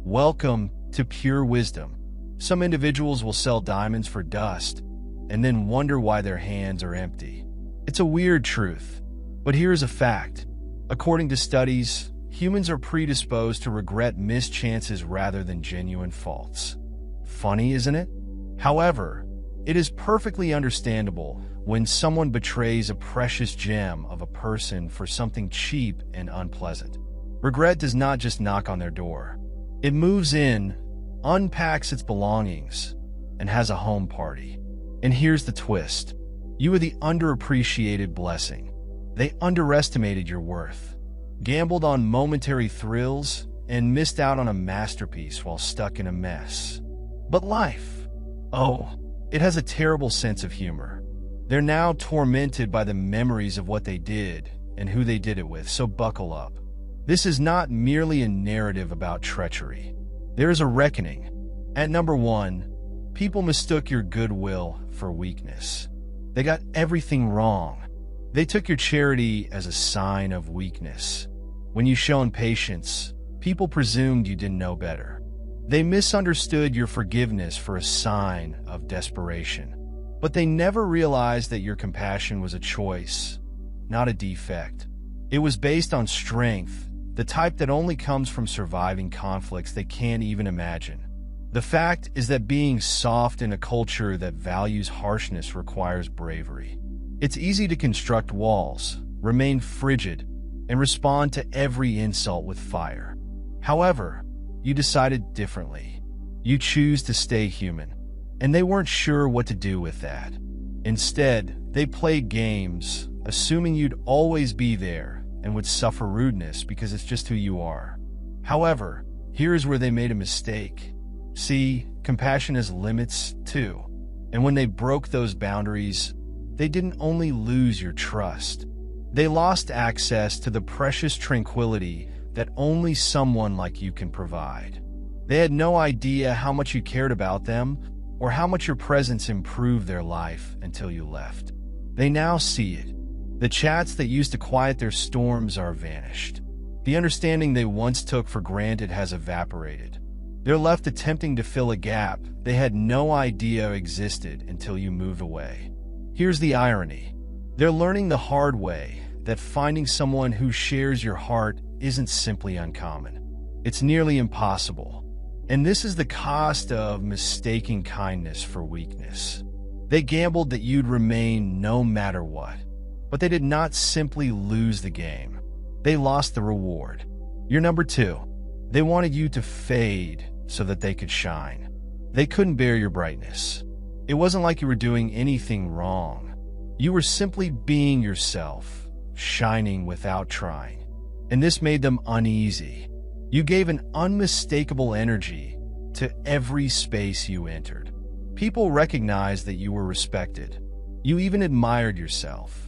Welcome to Pure Wisdom. Some individuals will sell diamonds for dust and then wonder why their hands are empty. It's a weird truth, but here's a fact. According to studies, humans are predisposed to regret missed chances rather than genuine faults. Funny, isn't it? However, it is perfectly understandable when someone betrays a precious gem of a person for something cheap and unpleasant. Regret does not just knock on their door. It moves in, unpacks its belongings, and has a home party. And here's the twist. You are the underappreciated blessing. They underestimated your worth, gambled on momentary thrills, and missed out on a masterpiece while stuck in a mess. But life, it has a terrible sense of humor. They're now tormented by the memories of what they did and who they did it with, so buckle up. This is not merely a narrative about treachery. There is a reckoning. At number 1, people mistook your goodwill for weakness. They got everything wrong. They took your charity as a sign of weakness. When you showed patience, people presumed you didn't know better. They misunderstood your forgiveness for a sign of desperation. But they never realized that your compassion was a choice, not a defect. It was based on strength, the type that only comes from surviving conflicts they can't even imagine. The fact is that being soft in a culture that values harshness requires bravery. It's easy to construct walls, remain frigid, and respond to every insult with fire. However, you decided differently. You choose to stay human, and they weren't sure what to do with that. Instead, they played games, assuming you'd always be there and would suffer rudeness because it's just who you are. However, here's where they made a mistake. See, compassion has limits too. And when they broke those boundaries, they didn't only lose your trust. They lost access to the precious tranquility that only someone like you can provide. They had no idea how much you cared about them or how much your presence improved their life until you left. They now see it. The chats that used to quiet their storms are vanished. The understanding they once took for granted has evaporated. They're left attempting to fill a gap they had no idea existed until you moved away. Here's the irony. They're learning the hard way that finding someone who shares your heart isn't simply uncommon. It's nearly impossible. And this is the cost of mistaking kindness for weakness. They gambled that you'd remain no matter what. But they did not simply lose the game. They lost the reward. You're number 2. They wanted you to fade so that they could shine. They couldn't bear your brightness. It wasn't like you were doing anything wrong. You were simply being yourself, shining without trying. And this made them uneasy. You gave an unmistakable energy to every space you entered. People recognized that you were respected. You even admired yourself.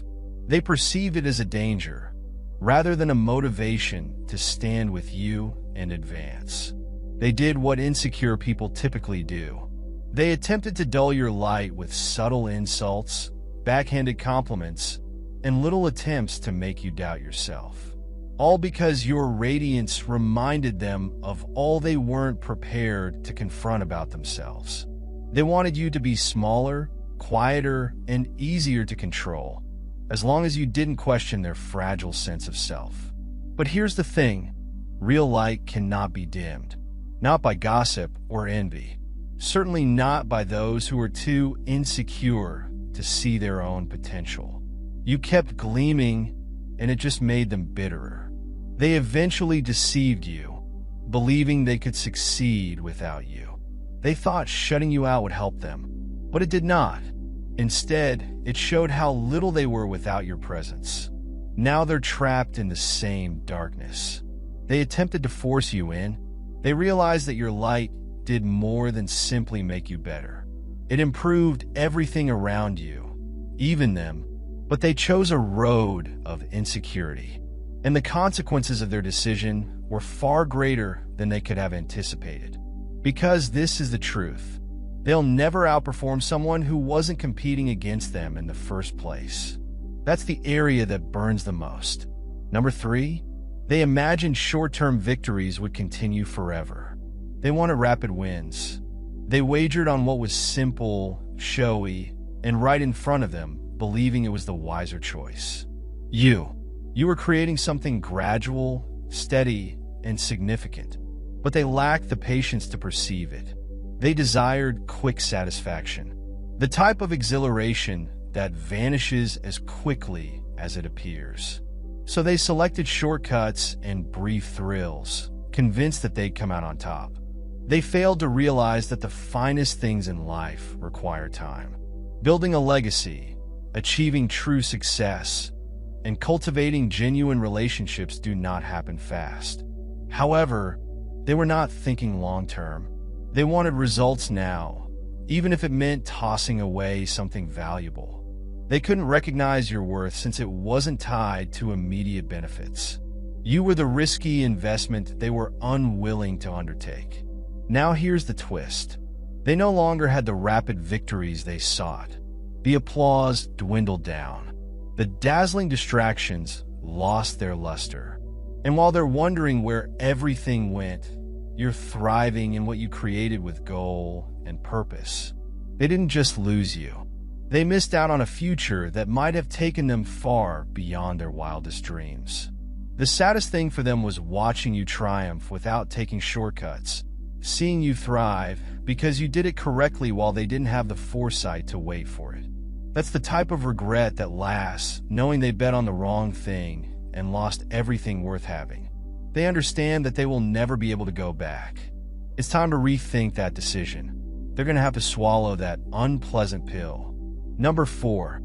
They perceived it as a danger, rather than a motivation to stand with you and advance. They did what insecure people typically do. They attempted to dull your light with subtle insults, backhanded compliments, and little attempts to make you doubt yourself. All because your radiance reminded them of all they weren't prepared to confront about themselves. They wanted you to be smaller, quieter, and easier to control, as long as you didn't question their fragile sense of self. But here's the thing. Real light cannot be dimmed. Not by gossip or envy. Certainly not by those who are too insecure to see their own potential. You kept gleaming, and it just made them bitterer. They eventually deceived you, believing they could succeed without you. They thought shutting you out would help them, but it did not. Instead, it showed how little they were without your presence. Now they're trapped in the same darkness. They attempted to force you in. They realized that your light did more than simply make you better. It improved everything around you, even them, but they chose a road of insecurity. And the consequences of their decision were far greater than they could have anticipated. Because this is the truth. They'll never outperform someone who wasn't competing against them in the first place. That's the area that burns the most. Number 3, they imagined short-term victories would continue forever. They wanted rapid wins. They wagered on what was simple, showy, and right in front of them, believing it was the wiser choice. You were creating something gradual, steady, and significant, but they lacked the patience to perceive it. They desired quick satisfaction, the type of exhilaration that vanishes as quickly as it appears. So they selected shortcuts and brief thrills, convinced that they'd come out on top. They failed to realize that the finest things in life require time. Building a legacy, achieving true success, and cultivating genuine relationships do not happen fast. However, they were not thinking long-term. They wanted results now, even if it meant tossing away something valuable. They couldn't recognize your worth since it wasn't tied to immediate benefits. You were the risky investment they were unwilling to undertake. Now here's the twist. They no longer had the rapid victories they sought. The applause dwindled down. The dazzling distractions lost their luster. And while they're wondering where everything went, you're thriving in what you created with goal and purpose. They didn't just lose you. They missed out on a future that might have taken them far beyond their wildest dreams. The saddest thing for them was watching you triumph without taking shortcuts, seeing you thrive because you did it correctly while they didn't have the foresight to wait for it. That's the type of regret that lasts, knowing they bet on the wrong thing and lost everything worth having. They understand that they will never be able to go back. It's time to rethink that decision. They're going to have to swallow that unpleasant pill. Number 4,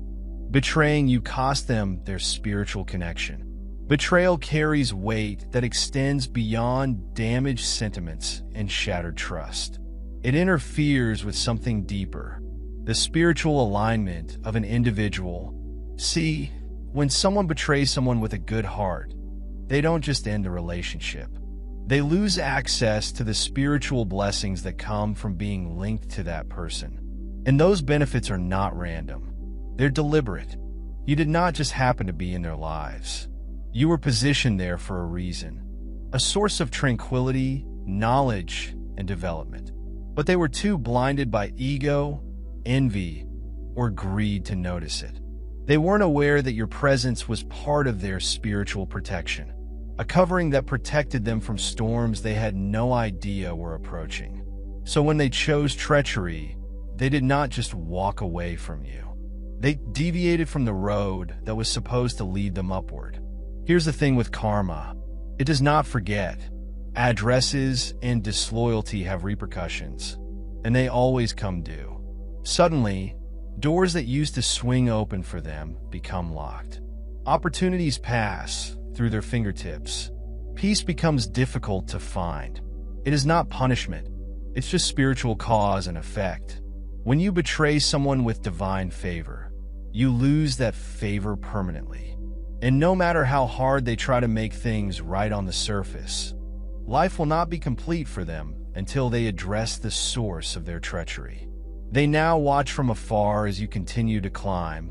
betraying you cost them their spiritual connection. Betrayal carries weight that extends beyond damaged sentiments and shattered trust. It interferes with something deeper, the spiritual alignment of an individual. See, when someone betrays someone with a good heart, they don't just end the relationship. They lose access to the spiritual blessings that come from being linked to that person. And those benefits are not random. They're deliberate. You did not just happen to be in their lives. You were positioned there for a reason, a source of tranquility, knowledge, and development. But they were too blinded by ego, envy, or greed to notice it. They weren't aware that your presence was part of their spiritual protection, a covering that protected them from storms they had no idea were approaching. So when they chose treachery, they did not just walk away from you. They deviated from the road that was supposed to lead them upward. Here's the thing with karma. It does not forget. Addresses and disloyalty have repercussions, and they always come due. Suddenly, doors that used to swing open for them become locked. Opportunities pass through their fingertips. Peace becomes difficult to find. It is not punishment. It's just spiritual cause and effect. When you betray someone with divine favor, you lose that favor permanently. And no matter how hard they try to make things right on the surface, life will not be complete for them until they address the source of their treachery. They now watch from afar as you continue to climb,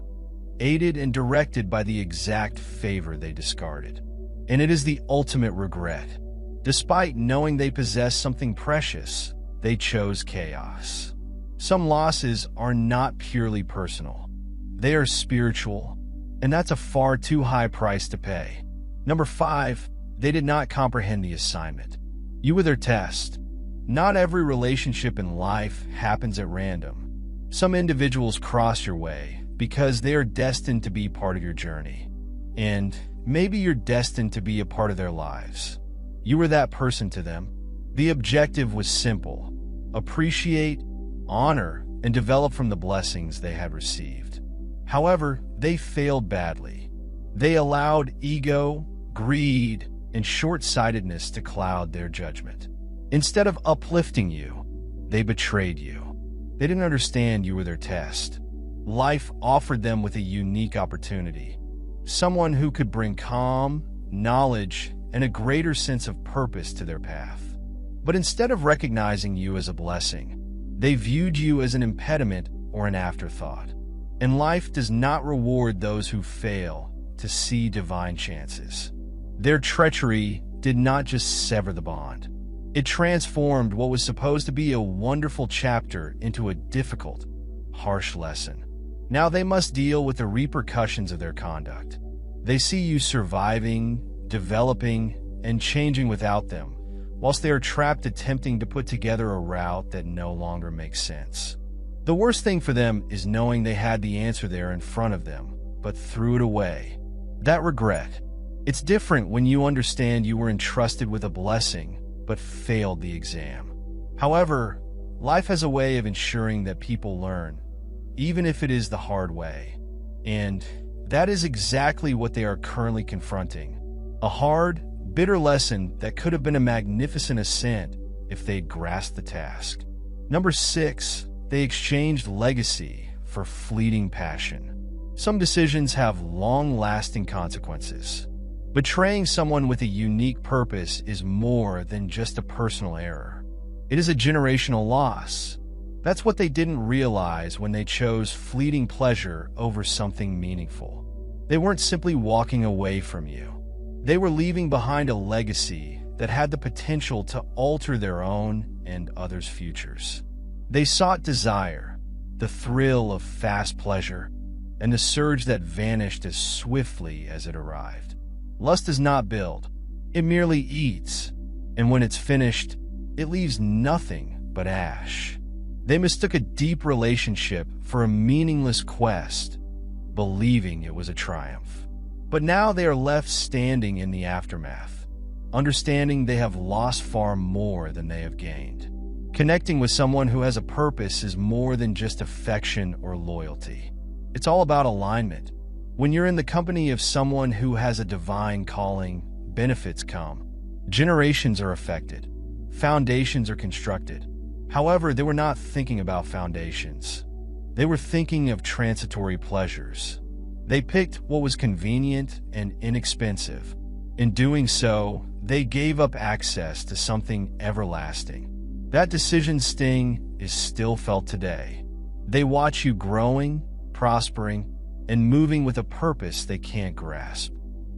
aided and directed by the exact favor they discarded. And it is the ultimate regret. Despite knowing they possess something precious, they chose chaos. Some losses are not purely personal. They are spiritual, and that's a far too high price to pay. Number 5, they did not comprehend the assignment. You were their test. Not every relationship in life happens at random. Some individuals cross your way because they are destined to be part of your journey. And maybe you're destined to be a part of their lives. You were that person to them. The objective was simple: appreciate, honor, and develop from the blessings they had received. However, they failed badly. They allowed ego, greed, and short-sightedness to cloud their judgment. Instead of uplifting you, they betrayed you. They didn't understand you were their test. Life offered them with a unique opportunity, someone who could bring calm, knowledge, and a greater sense of purpose to their path. But instead of recognizing you as a blessing, they viewed you as an impediment or an afterthought. And life does not reward those who fail to see divine chances. Their treachery did not just sever the bond. It transformed what was supposed to be a wonderful chapter into a difficult, harsh lesson. Now they must deal with the repercussions of their conduct. They see you surviving, developing, and changing without them, whilst they are trapped attempting to put together a route that no longer makes sense. The worst thing for them is knowing they had the answer there in front of them, but threw it away. That regret. It's different when you understand you were entrusted with a blessing, but failed the exam. However, life has a way of ensuring that people learn, even if it is the hard way. And that is exactly what they are currently confronting. A hard, bitter lesson that could have been a magnificent ascent if they'd grasped the task. Number 6, they exchanged legacy for fleeting passion. Some decisions have long-lasting consequences. Betraying someone with a unique purpose is more than just a personal error. It is a generational loss. That's what they didn't realize when they chose fleeting pleasure over something meaningful. They weren't simply walking away from you. They were leaving behind a legacy that had the potential to alter their own and others' futures. They sought desire, the thrill of fast pleasure, and the surge that vanished as swiftly as it arrived. Lust does not build, it merely eats, and when it's finished, it leaves nothing but ash. They mistook a deep relationship for a meaningless quest, believing it was a triumph. But now they are left standing in the aftermath, understanding they have lost far more than they have gained. Connecting with someone who has a purpose is more than just affection or loyalty. It's all about alignment. When you're in the company of someone who has a divine calling, benefits come. Generations are affected. Foundations are constructed. However, they were not thinking about foundations. They were thinking of transitory pleasures. They picked what was convenient and inexpensive. In doing so, they gave up access to something everlasting. That decision's sting is still felt today. They watch you growing, prospering, and moving with a purpose they can't grasp.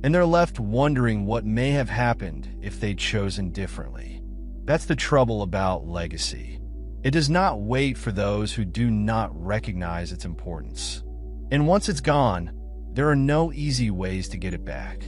And they're left wondering what may have happened if they'd chosen differently. That's the trouble about legacy. It does not wait for those who do not recognize its importance. And once it's gone, there are no easy ways to get it back.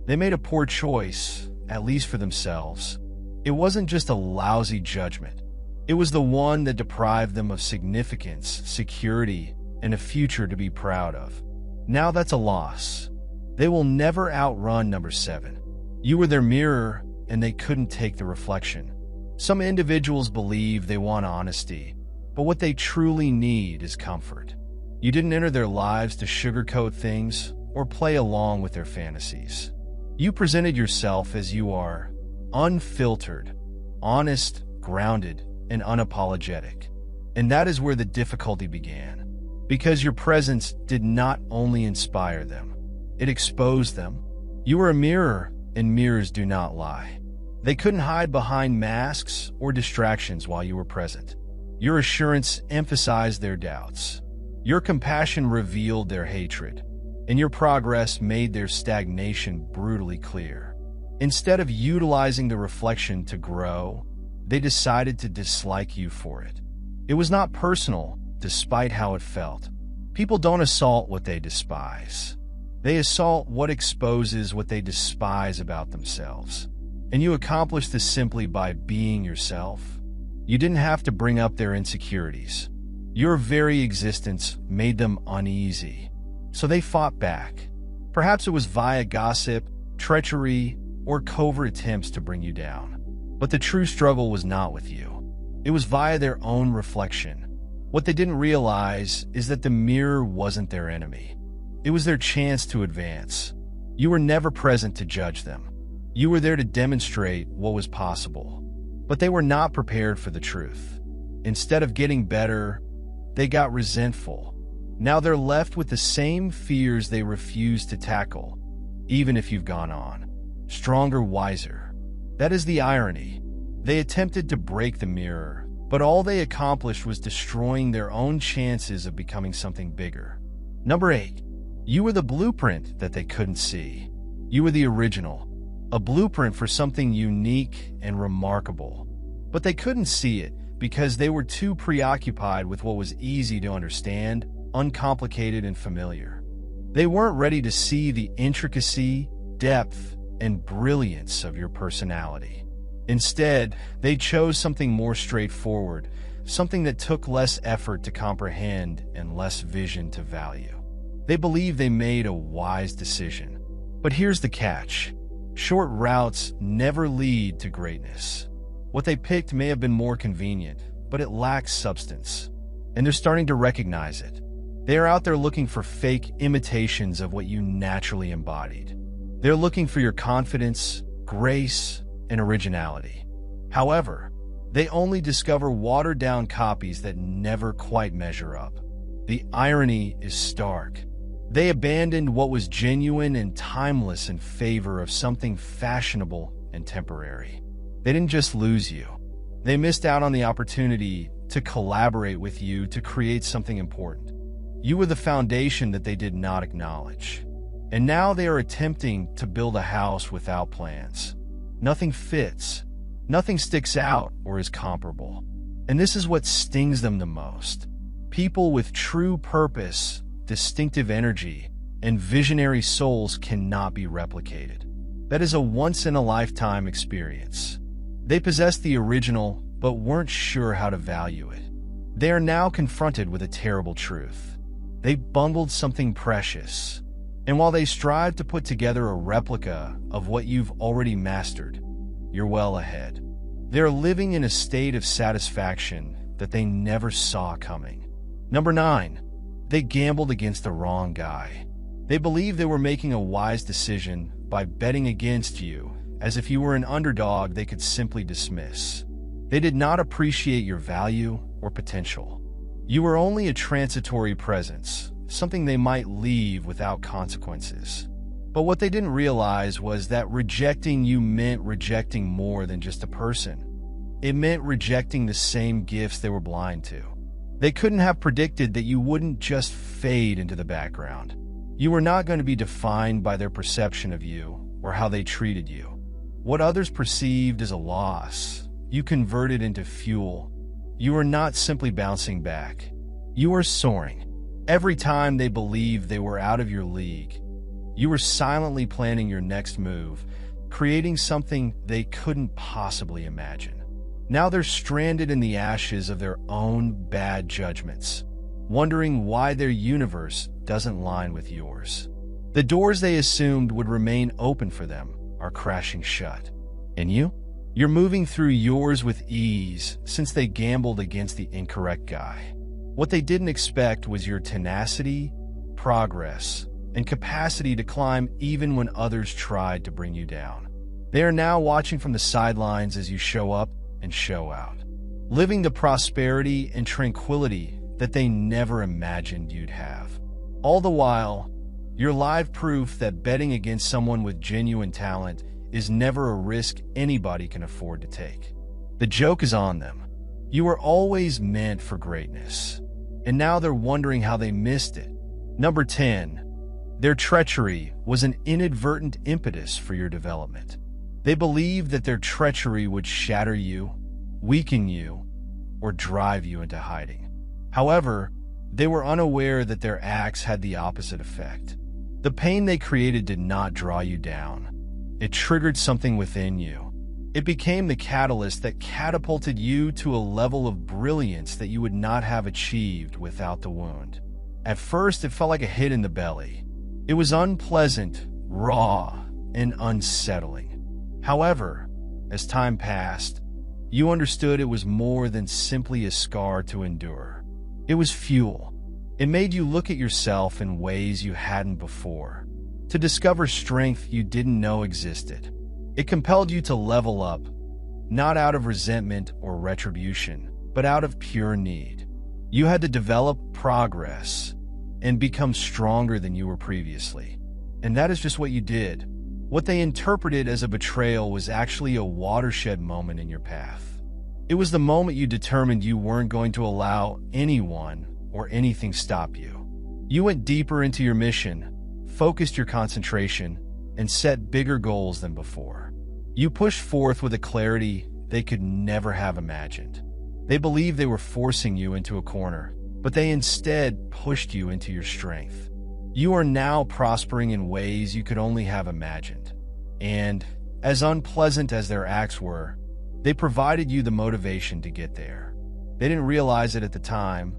They made a poor choice, at least for themselves. It wasn't just a lousy judgment. It was the one that deprived them of significance, security, and a future to be proud of. Now that's a loss. They will never outrun number 7. You were their mirror, and they couldn't take the reflection. Some individuals believe they want honesty, but what they truly need is comfort. You didn't enter their lives to sugarcoat things or play along with their fantasies. You presented yourself as you are, unfiltered, honest, grounded, and unapologetic. And that is where the difficulty began. Because your presence did not only inspire them, it exposed them. You were a mirror, and mirrors do not lie. They couldn't hide behind masks or distractions while you were present. Your assurance emphasized their doubts. Your compassion revealed their hatred, and your progress made their stagnation brutally clear. Instead of utilizing the reflection to grow, they decided to dislike you for it. It was not personal, despite how it felt. People don't assault what they despise. They assault what exposes what they despise about themselves. And you accomplished this simply by being yourself. You didn't have to bring up their insecurities. Your very existence made them uneasy. So they fought back. Perhaps it was via gossip, treachery, or covert attempts to bring you down. But the true struggle was not with you. It was via their own reflection. What they didn't realize is that the mirror wasn't their enemy. It was their chance to advance. You were never present to judge them. You were there to demonstrate what was possible. But they were not prepared for the truth. Instead of getting better, they got resentful. Now they're left with the same fears they refused to tackle, even if you've gone on. Stronger, wiser. That is the irony. They attempted to break the mirror, but all they accomplished was destroying their own chances of becoming something bigger. Number 8. You were the blueprint that they couldn't see. You were the original. A blueprint for something unique and remarkable. But they couldn't see it because they were too preoccupied with what was easy to understand, uncomplicated, and familiar. They weren't ready to see the intricacy, depth, and brilliance of your personality. Instead, they chose something more straightforward, something that took less effort to comprehend and less vision to value. They believed they made a wise decision. But here's the catch. Short routes never lead to greatness. What they picked may have been more convenient, but it lacks substance. And they're starting to recognize it. They are out there looking for fake imitations of what you naturally embodied. They're looking for your confidence, grace, and originality. However, they only discover watered-down copies that never quite measure up. The irony is stark. They abandoned what was genuine and timeless in favor of something fashionable and temporary. They didn't just lose you. They missed out on the opportunity to collaborate with you to create something important. You were the foundation that they did not acknowledge. And now they are attempting to build a house without plans. Nothing fits. Nothing sticks out or is comparable. And this is what stings them the most. People with true purpose, distinctive energy, and visionary souls cannot be replicated. That is a once-in-a-lifetime experience. They possessed the original, but weren't sure how to value it. They are now confronted with a terrible truth. They bungled something precious. And while they strive to put together a replica of what you've already mastered, you're well ahead. They're living in a state of satisfaction that they never saw coming. Number 9. They gambled against the wrong guy. They believed they were making a wise decision by betting against you, as if you were an underdog they could simply dismiss. They did not appreciate your value or potential. You were only a transitory presence, something they might leave without consequences. But what they didn't realize was that rejecting you meant rejecting more than just a person. It meant rejecting the same gifts they were blind to. They couldn't have predicted that you wouldn't just fade into the background. You were not going to be defined by their perception of you or how they treated you. What others perceived as a loss, you converted into fuel. You were not simply bouncing back. You were soaring. Every time they believed they were out of your league, you were silently planning your next move, creating something they couldn't possibly imagine. Now they're stranded in the ashes of their own bad judgments, wondering why their universe doesn't line with yours. The doors they assumed would remain open for them are crashing shut. And you? You're moving through yours with ease since they gambled against the incorrect guy. What they didn't expect was your tenacity, progress, and capacity to climb even when others tried to bring you down. They are now watching from the sidelines as you show up and show out, living the prosperity and tranquility that they never imagined you'd have. All the while, you're live proof that betting against someone with genuine talent is never a risk anybody can afford to take. The joke is on them. You were always meant for greatness, and now they're wondering how they missed it. Number 10. Their treachery was an inadvertent impetus for your development. They believed that their treachery would shatter you, weaken you, or drive you into hiding. However, they were unaware that their acts had the opposite effect. The pain they created did not draw you down. It triggered something within you. It became the catalyst that catapulted you to a level of brilliance that you would not have achieved without the wound. At first, it felt like a hit in the belly. It was unpleasant, raw, and unsettling. However, as time passed, you understood it was more than simply a scar to endure. It was fuel. It made you look at yourself in ways you hadn't before, to discover strength you didn't know existed. It compelled you to level up, not out of resentment or retribution, but out of pure need. You had to develop progress and become stronger than you were previously. And that is just what you did. What they interpreted as a betrayal was actually a watershed moment in your path. It was the moment you determined you weren't going to allow anyone or anything stop you. You went deeper into your mission, focused your concentration, and set bigger goals than before. You pushed forth with a clarity they could never have imagined. They believed they were forcing you into a corner, but they instead pushed you into your strength. You are now prospering in ways you could only have imagined. And, as unpleasant as their acts were, they provided you the motivation to get there. They didn't realize it at the time,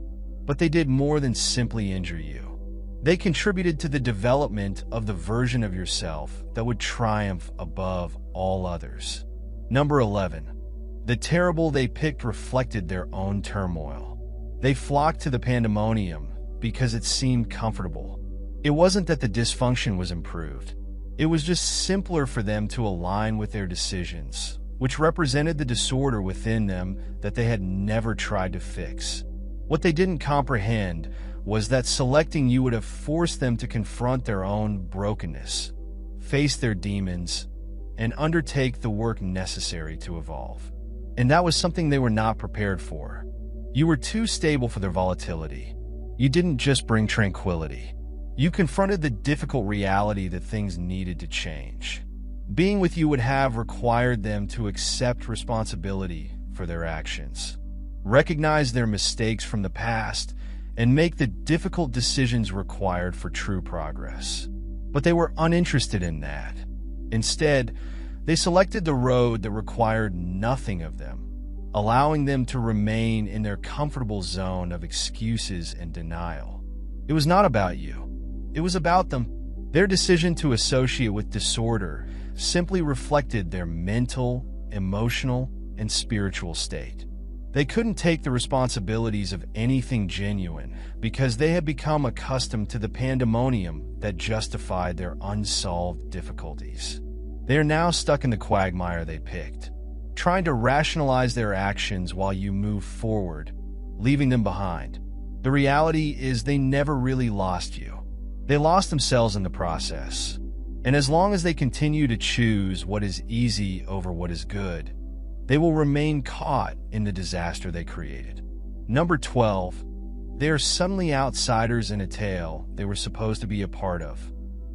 but they did more than simply injure you. They contributed to the development of the version of yourself that would triumph above all others. Number 11. The terrible they picked reflected their own turmoil. They flocked to the pandemonium because it seemed comfortable. It wasn't that the dysfunction was improved. It was just simpler for them to align with their decisions, which represented the disorder within them that they had never tried to fix. What they didn't comprehend was that selecting you would have forced them to confront their own brokenness, face their demons, and undertake the work necessary to evolve. And that was something they were not prepared for. You were too stable for their volatility. You didn't just bring tranquility. You confronted the difficult reality that things needed to change. Being with you would have required them to accept responsibility for their actions, recognize their mistakes from the past, and make the difficult decisions required for true progress. But they were uninterested in that. Instead, they selected the road that required nothing of them, allowing them to remain in their comfortable zone of excuses and denial. It was not about you. It was about them. Their decision to associate with disorder simply reflected their mental, emotional, and spiritual state. They couldn't take the responsibilities of anything genuine because they had become accustomed to the pandemonium that justified their unsolved difficulties. They are now stuck in the quagmire they picked, trying to rationalize their actions while you move forward, leaving them behind. The reality is they never really lost you. They lost themselves in the process. And as long as they continue to choose what is easy over what is good, they will remain caught in the disaster they created. Number 12. They are suddenly outsiders in a tale they were supposed to be a part of.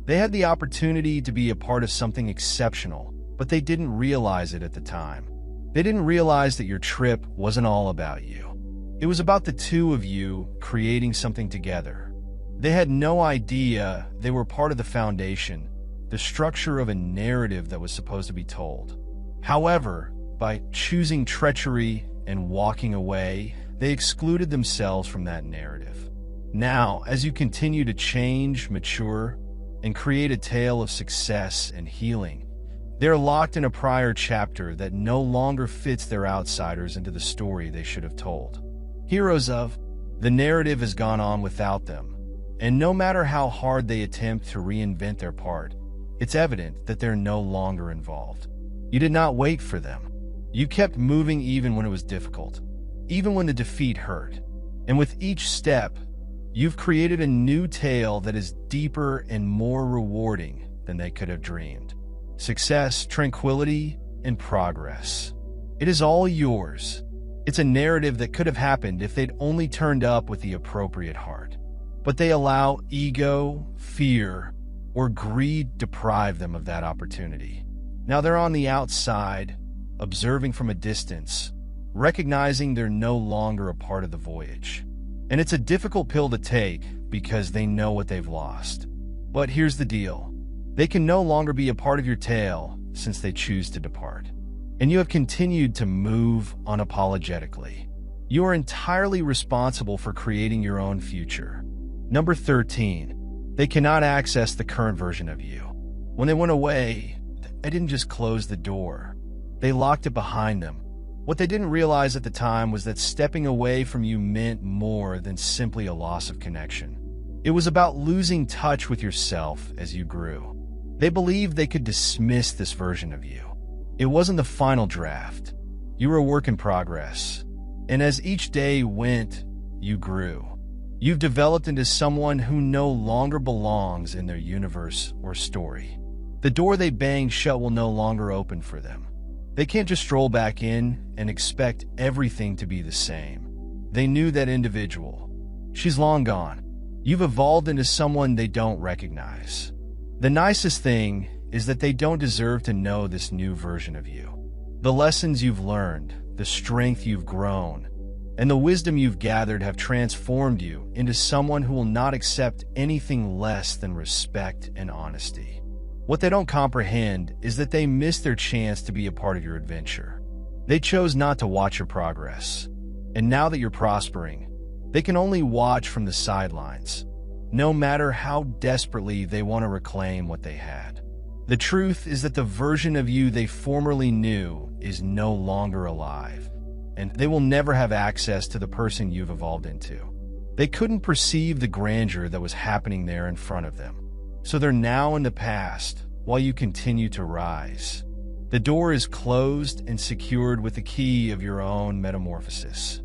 They had the opportunity to be a part of something exceptional, but they didn't realize it at the time. They didn't realize that your trip wasn't all about you. It was about the two of you creating something together. They had no idea they were part of the foundation, the structure of a narrative that was supposed to be told. However, by choosing treachery and walking away, they excluded themselves from that narrative. Now, as you continue to change, mature, and create a tale of success and healing, they're locked in a prior chapter that no longer fits their outsiders into the story they should have told. Heroes of the narrative has gone on without them, and no matter how hard they attempt to reinvent their part, it's evident that they're no longer involved. You did not wait for them. You kept moving even when it was difficult, even when the defeat hurt. And with each step, you've created a new tale that is deeper and more rewarding than they could have dreamed. Success, tranquility, and progress. It is all yours. It's a narrative that could have happened if they'd only turned up with the appropriate heart. But they allow ego, fear, or greed deprive them of that opportunity. Now they're on the outside, observing from a distance, recognizing they're no longer a part of the voyage. And it's a difficult pill to take because they know what they've lost. But here's the deal. They can no longer be a part of your tale since they choose to depart. And you have continued to move unapologetically. You are entirely responsible for creating your own future. Number 13. They cannot access the current version of you. When they went away, they didn't just close the door. They locked it behind them. What they didn't realize at the time was that stepping away from you meant more than simply a loss of connection. It was about losing touch with yourself as you grew. They believed they could dismiss this version of you. It wasn't the final draft. You were a work in progress. And as each day went, you grew. You've developed into someone who no longer belongs in their universe or story. The door they banged shut will no longer open for them. They can't just stroll back in and expect everything to be the same. They knew that individual. She's long gone. You've evolved into someone they don't recognize. The nicest thing is that they don't deserve to know this new version of you. The lessons you've learned, the strength you've grown, and the wisdom you've gathered have transformed you into someone who will not accept anything less than respect and honesty. What they don't comprehend is that they missed their chance to be a part of your adventure. They chose not to watch your progress. And now that you're prospering, they can only watch from the sidelines, no matter how desperately they want to reclaim what they had. The truth is that the version of you they formerly knew is no longer alive, and they will never have access to the person you've evolved into. They couldn't perceive the grandeur that was happening there in front of them. So they're now in the past while you continue to rise. The door is closed and secured with the key of your own metamorphosis.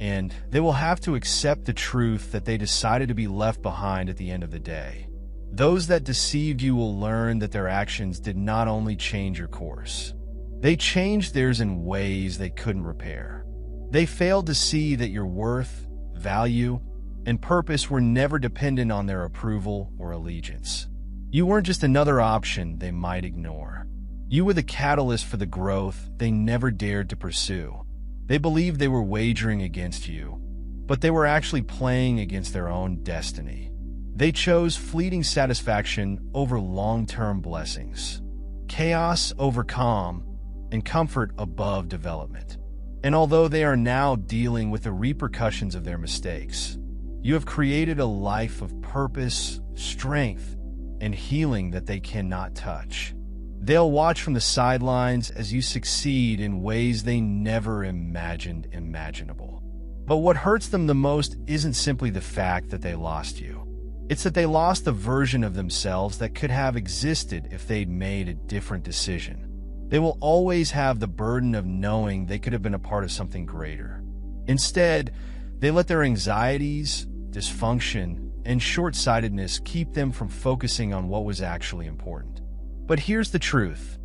And they will have to accept the truth that they decided to be left behind at the end of the day. Those that deceived you will learn that their actions did not only change your course, they changed theirs in ways they couldn't repair. They failed to see that your worth, value, and purpose were never dependent on their approval or allegiance. You weren't just another option they might ignore. You were the catalyst for the growth they never dared to pursue. They believed they were wagering against you, but they were actually playing against their own destiny. They chose fleeting satisfaction over long-term blessings, chaos over calm, and comfort above development. And although they are now dealing with the repercussions of their mistakes, you have created a life of purpose, strength, and healing that they cannot touch. They'll watch from the sidelines as you succeed in ways they never imagined imaginable. But what hurts them the most isn't simply the fact that they lost you. It's that they lost the version of themselves that could have existed if they'd made a different decision. They will always have the burden of knowing they could have been a part of something greater. Instead, they let their anxieties, dysfunction, and short-sightedness keep them from focusing on what was actually important. But here's the truth.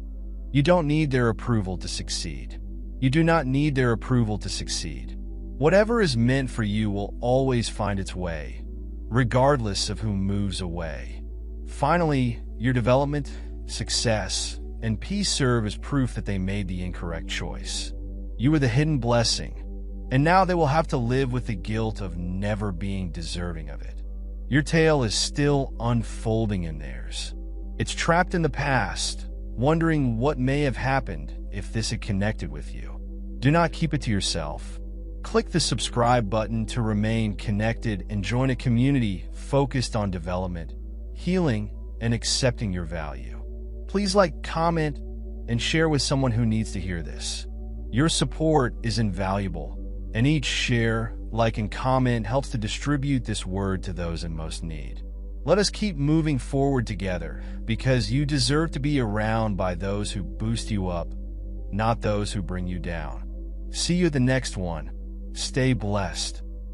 You don't need their approval to succeed. You do not need their approval to succeed. Whatever is meant for you will always find its way, regardless of who moves away. Finally, your development, success, and peace serve as proof that they made the incorrect choice. You were the hidden blessing, and now they will have to live with the guilt of never being deserving of it. Your tale is still unfolding in theirs. It's trapped in the past, wondering what may have happened if this had connected with you. Do not keep it to yourself. Click the subscribe button to remain connected and join a community focused on development, healing, and accepting your value. Please like, comment, and share with someone who needs to hear this. Your support is invaluable, and each share, like, and comment helps to distribute this word to those in most need. Let us keep moving forward together, because you deserve to be around by those who boost you up, not those who bring you down. See you at the next one. Stay blessed.